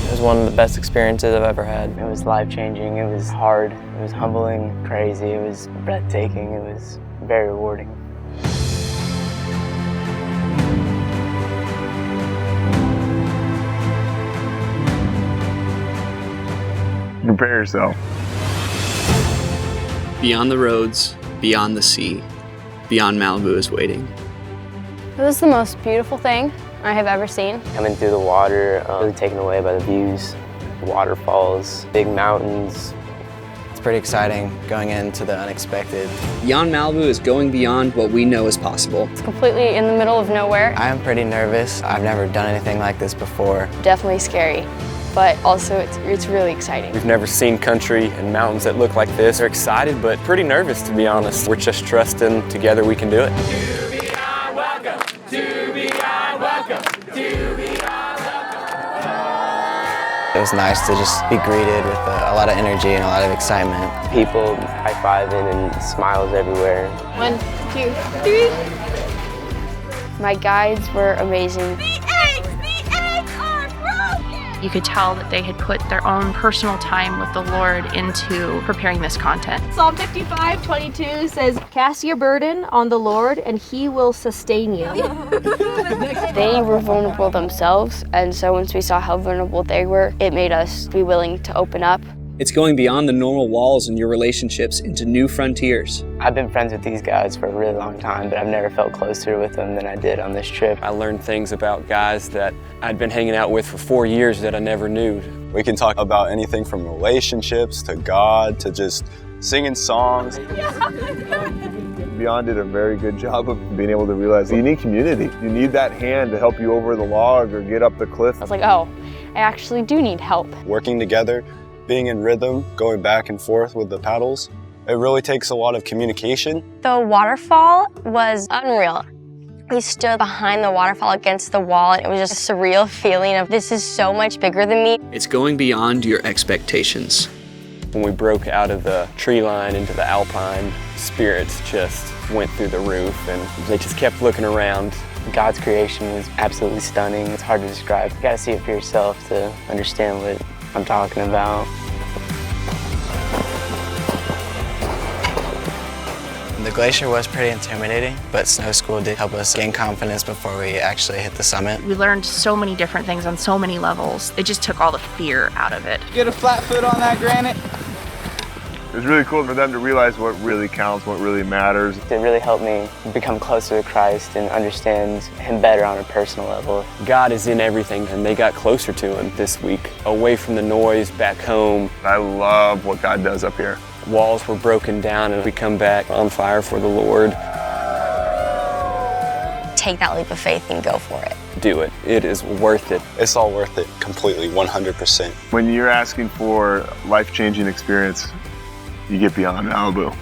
It was one of the best experiences I've ever had. It was life-changing, it was hard, it was humbling, crazy, it was breathtaking, it was very rewarding. Prepare yourself. Beyond the roads, beyond the sea, beyond Malibu is waiting. It was the most beautiful thing I have ever seen. Coming through the water, really taken away by the views, waterfalls, big mountains. It's pretty exciting going into the unexpected. Beyond Malibu is going beyond what we know is possible. It's completely in the middle of nowhere. I am pretty nervous. I've never done anything like this before. Definitely scary, but also it's really exciting. We've never seen country and mountains that look like this. We're excited, but pretty nervous, to be honest. We're just trusting together we can do it. It was nice to just be greeted with a lot of energy and a lot of excitement. People high-fiving and smiles everywhere. 1, 2, 3. My guides were amazing. You could tell that they had put their own personal time with the Lord into preparing this content. Psalm 55:22 says, "Cast your burden on the Lord and he will sustain you." They were vulnerable themselves, and so once we saw how vulnerable they were, it made us be willing to open up. It's going beyond the normal walls in your relationships into new frontiers. I've been friends with these guys for a really long time, but I've never felt closer with them than I did on this trip. I learned things about guys that I'd been hanging out with for 4 years that I never knew. We can talk about anything from relationships to God to just singing songs. Beyond did a very good job of being able to realize you need community. You need that hand to help you over the log or get up the cliff. I was like, oh, I actually do need help. Working together, being in rhythm, going back and forth with the paddles. It really takes a lot of communication. The waterfall was unreal. We stood behind the waterfall against the wall, and it was just a surreal feeling of this is so much bigger than me. It's going beyond your expectations. When we broke out of the tree line into the alpine, spirits just went through the roof and they just kept looking around. God's creation was absolutely stunning. It's hard to describe. You gotta see it for yourself to understand what I'm talking about. The glacier was pretty intimidating, but snow school did help us gain confidence before we actually hit the summit. We learned so many different things on so many levels. It just took all the fear out of it. Get a flat foot on that granite. It was really cool for them to realize what really counts, what really matters. It really helped me become closer to Christ and understand Him better on a personal level. God is in everything, and they got closer to Him this week, away from the noise back home. I love what God does up here. Walls were broken down, and we come back on fire for the Lord. Take that leap of faith and go for it. Do it. It is worth it. It's all worth it, completely, 100%. When you're asking for life-changing experience, you get beyond Malibu.